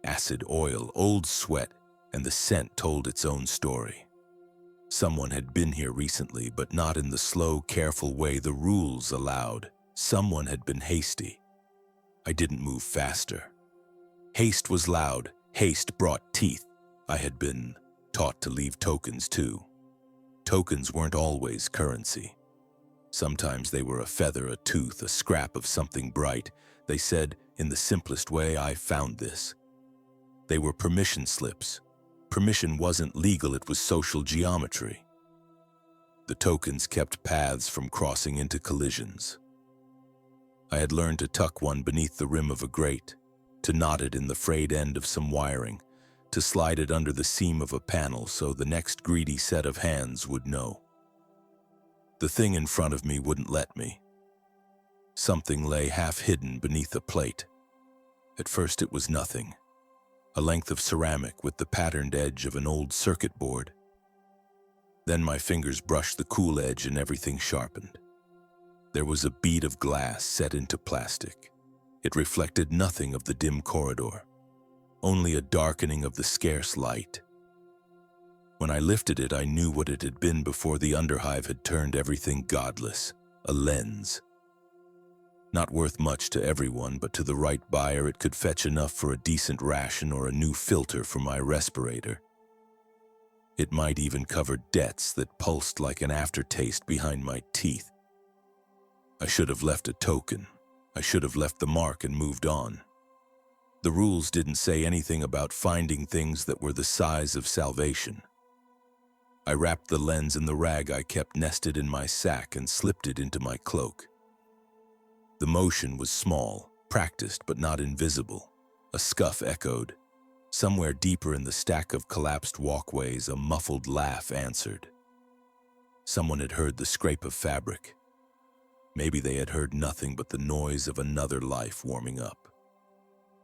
Acid, oil, old sweat, and the scent told its own story. Someone had been here recently, but not in the slow, careful way the rules allowed. Someone had been hasty. I didn't move faster. Haste was loud. Haste brought teeth. I had been taught to leave tokens, too. Tokens weren't always currency. Sometimes they were a feather, a tooth, a scrap of something bright. They said, in the simplest way, I found this. They were permission slips. Permission wasn't legal, it was social geometry. The tokens kept paths from crossing into collisions. I had learned to tuck one beneath the rim of a grate, to knot it in the frayed end of some wiring, to slide it under the seam of a panel so the next greedy set of hands would know. The thing in front of me wouldn't let me. Something lay half hidden beneath a plate. At first it was nothing, a length of ceramic with the patterned edge of an old circuit board. Then my fingers brushed the cool edge and everything sharpened. There was a bead of glass set into plastic. It reflected nothing of the dim corridor, only a darkening of the scarce light. When I lifted it, I knew what it had been before the Underhive had turned everything godless, a lens. Not worth much to everyone, but to the right buyer it could fetch enough for a decent ration or a new filter for my respirator. It might even cover debts that pulsed like an aftertaste behind my teeth. I should have left a token. I should have left the mark and moved on. The rules didn't say anything about finding things that were the size of salvation. I wrapped the lens in the rag I kept nested in my sack and slipped it into my cloak. The motion was small, practiced but not invisible. A scuff echoed. Somewhere deeper in the stack of collapsed walkways, a muffled laugh answered. Someone had heard the scrape of fabric. Maybe they had heard nothing but the noise of another life warming up.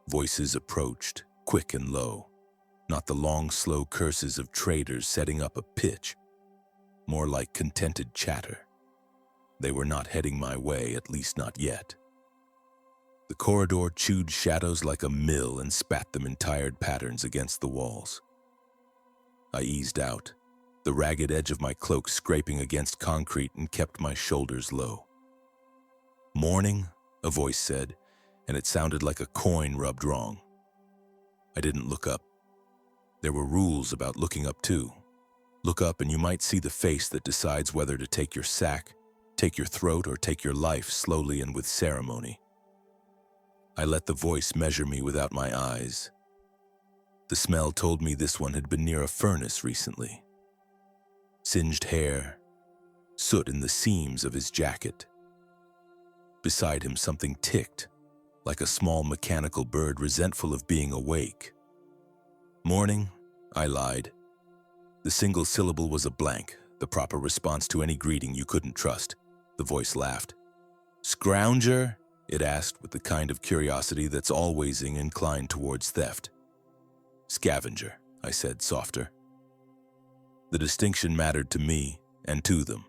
Voices approached, quick and low. Not the long, slow curses of traders setting up a pitch. More like contented chatter. They were not heading my way, at least not yet. The corridor chewed shadows like a mill and spat them in tired patterns against the walls. I eased out, the ragged edge of my cloak scraping against concrete, and kept my shoulders low. "Morning," a voice said, and it sounded like a coin rubbed wrong. I didn't look up. There were rules about looking up too. Look up and you might see the face that decides whether to take your sack, take your throat, or take your life slowly and with ceremony. I let the voice measure me without my eyes. The smell told me this one had been near a furnace recently. Singed hair, soot in the seams of his jacket. Beside him something ticked, like a small mechanical bird resentful of being awake. "Morning," I lied. The single syllable was a blank, the proper response to any greeting you couldn't trust. The voice laughed. "Scrounger?" it asked with the kind of curiosity that's always inclined towards theft. "Scavenger," I said, softer. The distinction mattered to me and to them.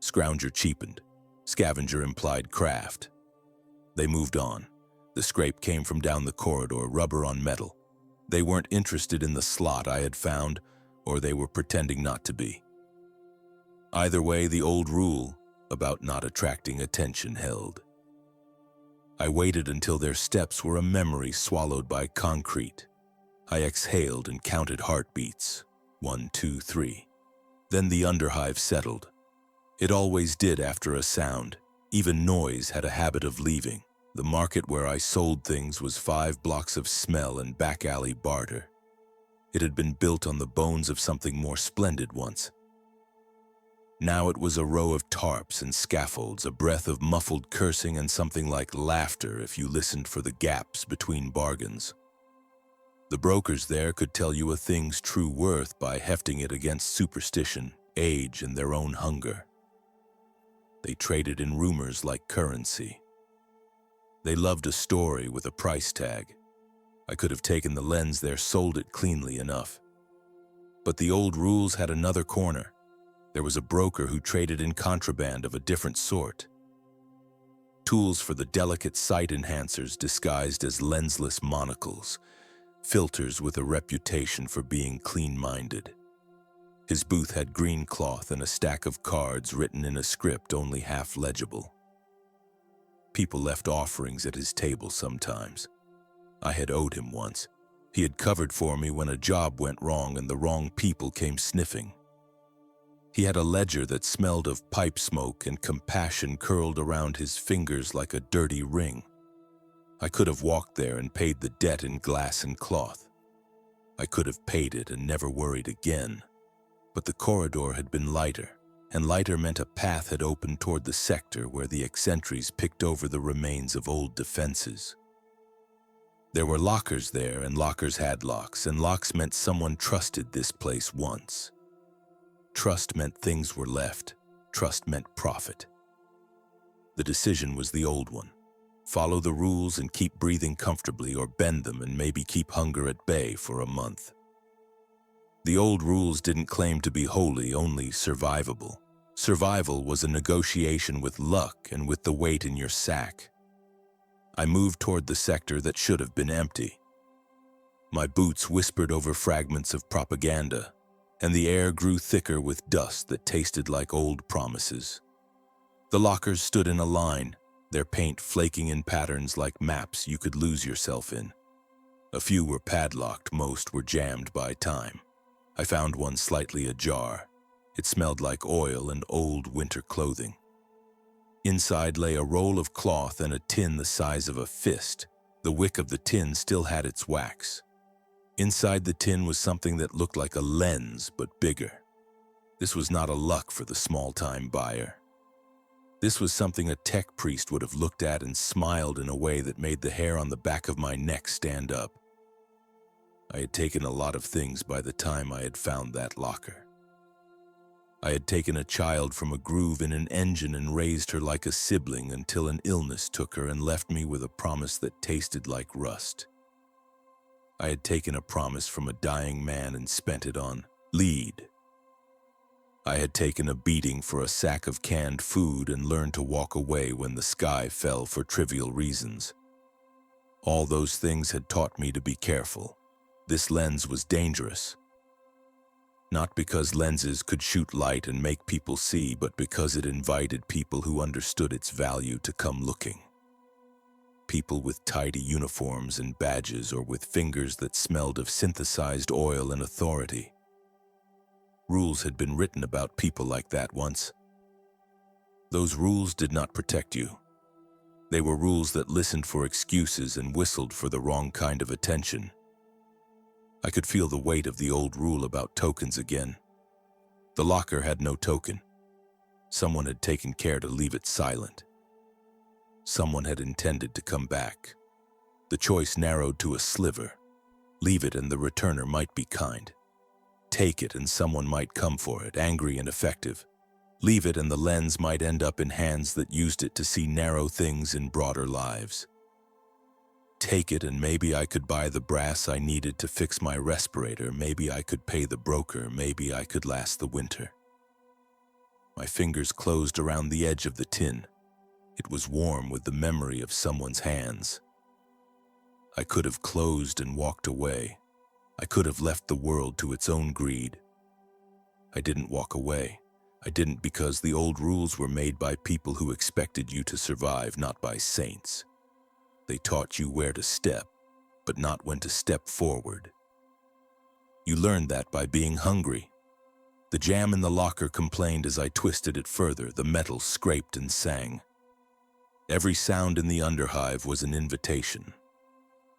Scrounger cheapened. Scavenger implied craft. They moved on. The scrape came from down the corridor, rubber on metal. They weren't interested in the slot I had found, or they were pretending not to be. Either way, the old rule about not attracting attention held. I waited until their steps were a memory swallowed by concrete. I exhaled and counted heartbeats. 1, 2, 3. Then the Underhive settled. It always did after a sound. Even noise had a habit of leaving. The market where I sold things was 5 blocks of smell and back alley barter. It had been built on the bones of something more splendid once. Now it was a row of tarps and scaffolds, a breath of muffled cursing and something like laughter if you listened for the gaps between bargains. The brokers there could tell you a thing's true worth by hefting it against superstition, age, and their own hunger. They traded in rumors like currency. They loved a story with a price tag. I could have taken the lens there, sold it cleanly enough. But the old rules had another corner. There was a broker who traded in contraband of a different sort. Tools for the delicate sight enhancers disguised as lensless monocles, filters with a reputation for being clean-minded. His booth had green cloth and a stack of cards written in a script only half legible. People left offerings at his table sometimes. I had owed him once. He had covered for me when a job went wrong and the wrong people came sniffing. He had a ledger that smelled of pipe smoke and compassion curled around his fingers like a dirty ring. I could have walked there and paid the debt in glass and cloth. I could have paid it and never worried again. But the corridor had been lighter, and lighter meant a path had opened toward the sector where the eccentrics picked over the remains of old defenses. There were lockers there, and lockers had locks, and locks meant someone trusted this place once. Trust meant things were left. Trust meant profit. The decision was the old one. Follow the rules and keep breathing comfortably, or bend them and maybe keep hunger at bay for a month. The old rules didn't claim to be holy, only survivable. Survival was a negotiation with luck and with the weight in your sack. I moved toward the sector that should have been empty. My boots whispered over fragments of propaganda, and the air grew thicker with dust that tasted like old promises. The lockers stood in a line, their paint flaking in patterns like maps you could lose yourself in. A few were padlocked, most were jammed by time. I found one slightly ajar. It smelled like oil and old winter clothing. Inside lay a roll of cloth and a tin the size of a fist. The wick of the tin still had its wax. Inside the tin was something that looked like a lens, but bigger. This was not a luck for the small-time buyer. This was something a tech priest would have looked at and smiled in a way that made the hair on the back of my neck stand up. I had taken a lot of things by the time I had found that locker. I had taken a child from a groove in an engine and raised her like a sibling until an illness took her and left me with a promise that tasted like rust. I had taken a promise from a dying man and spent it on lead. I had taken a beating for a sack of canned food and learned to walk away when the sky fell for trivial reasons. All those things had taught me to be careful. This lens was dangerous. Not because lenses could shoot light and make people see, but because it invited people who understood its value to come looking. People with tidy uniforms and badges, or with fingers that smelled of synthesized oil and authority. Rules had been written about people like that once. Those rules did not protect you. They were rules that listened for excuses and whistled for the wrong kind of attention. I could feel the weight of the old rule about tokens again. The locker had no token. Someone had taken care to leave it silent. Someone had intended to come back. The choice narrowed to a sliver. Leave it and the returner might be kind. Take it and someone might come for it, angry and effective. Leave it and the lens might end up in hands that used it to see narrow things in broader lives. Take it and maybe I could buy the brass I needed to fix my respirator, maybe I could pay the broker, maybe I could last the winter. My fingers closed around the edge of the tin. It was warm with the memory of someone's hands. I could have closed and walked away. I could have left the world to its own greed. I didn't walk away. I didn't because the old rules were made by people who expected you to survive, not by saints. They taught you where to step, but not when to step forward. You learned that by being hungry. The jam in the locker complained as I twisted it further. The metal scraped and sang. Every sound in the Underhive was an invitation.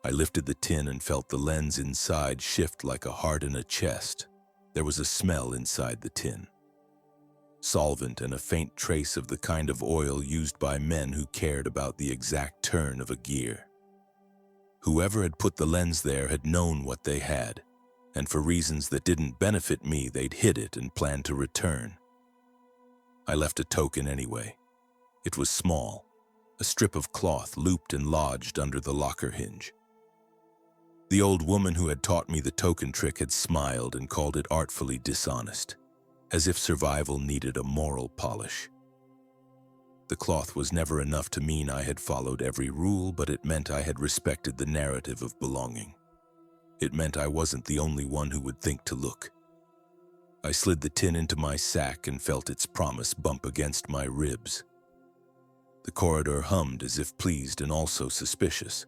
I lifted the tin and felt the lens inside shift like a heart in a chest. There was a smell inside the tin. Solvent and a faint trace of the kind of oil used by men who cared about the exact turn of a gear. Whoever had put the lens there had known what they had, and for reasons that didn't benefit me, they'd hid it and planned to return. I left a token anyway. It was small, a strip of cloth looped and lodged under the locker hinge. The old woman who had taught me the token trick had smiled and called it artfully dishonest, as if survival needed a moral polish. The cloth was never enough to mean I had followed every rule, but it meant I had respected the narrative of belonging. It meant I wasn't the only one who would think to look. I slid the tin into my sack and felt its promise bump against my ribs. The corridor hummed as if pleased and also suspicious.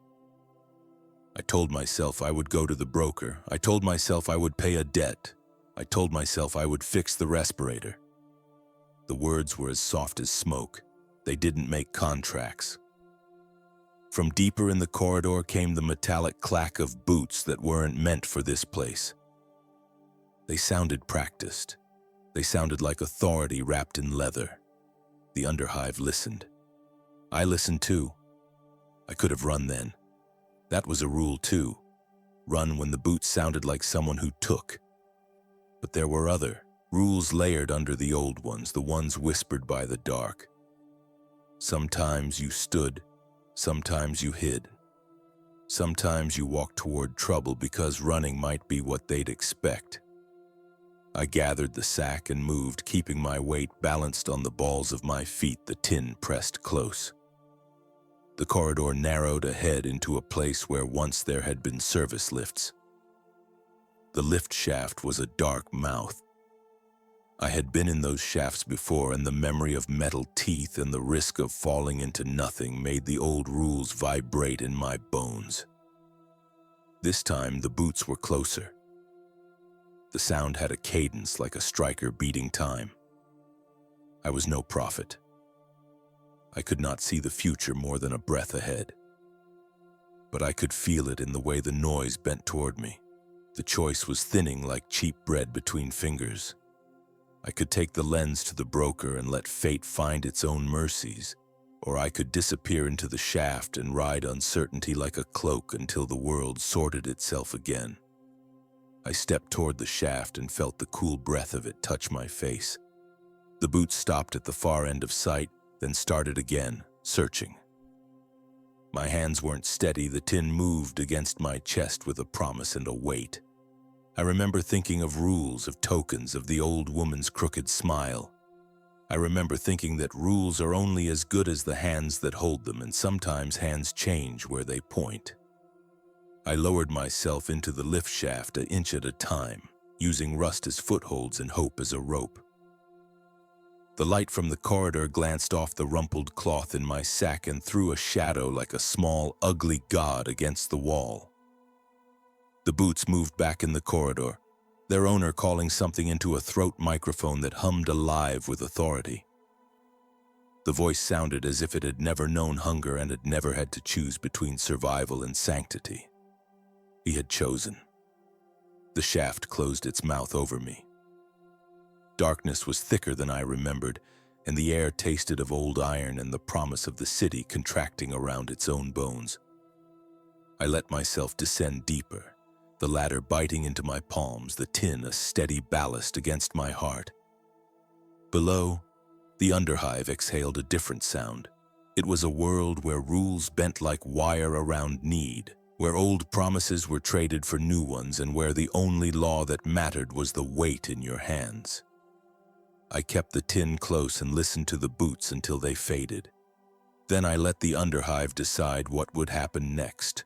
I told myself I would go to the broker. I told myself I would pay a debt. I told myself I would fix the respirator. The words were as soft as smoke. They didn't make contracts. From deeper in the corridor came the metallic clack of boots that weren't meant for this place. They sounded practiced. They sounded like authority wrapped in leather. The Underhive listened. I listened too. I could have run then. That was a rule too. Run when the boots sounded like someone who took. But there were other rules layered under the old ones, the ones whispered by the dark. Sometimes you stood, sometimes you hid. Sometimes you walked toward trouble because running might be what they'd expect. I gathered the sack and moved, keeping my weight balanced on the balls of my feet, the tin pressed close. The corridor narrowed ahead into a place where once there had been service lifts. The lift shaft was a dark mouth. I had been in those shafts before, and the memory of metal teeth and the risk of falling into nothing made the old rules vibrate in my bones. This time, the boots were closer. The sound had a cadence like a striker beating time. I was no prophet. I could not see the future more than a breath ahead. But I could feel it in the way the noise bent toward me. The choice was thinning like cheap bread between fingers. I could take the lens to the broker and let fate find its own mercies, or I could disappear into the shaft and ride uncertainty like a cloak until the world sorted itself again. I stepped toward the shaft and felt the cool breath of it touch my face. The boots stopped at the far end of sight, then started again, searching. My hands weren't steady. The tin moved against my chest with a promise and a weight. I remember thinking of rules, of tokens, of the old woman's crooked smile. I remember thinking that rules are only as good as the hands that hold them, and sometimes hands change where they point. I lowered myself into the lift shaft an inch at a time, using rust as footholds and hope as a rope. The light from the corridor glanced off the rumpled cloth in my sack and threw a shadow like a small, ugly god against the wall. The boots moved back in the corridor, their owner calling something into a throat microphone that hummed alive with authority. The voice sounded as if it had never known hunger and had never had to choose between survival and sanctity. He had chosen. The shaft closed its mouth over me. Darkness was thicker than I remembered, and the air tasted of old iron and the promise of the city contracting around its own bones. I let myself descend deeper, the ladder biting into my palms, the tin a steady ballast against my heart. Below, the Underhive exhaled a different sound. It was a world where rules bent like wire around need, where old promises were traded for new ones, and where the only law that mattered was the weight in your hands. I kept the tin close and listened to the boots until they faded. Then I let the Underhive decide what would happen next.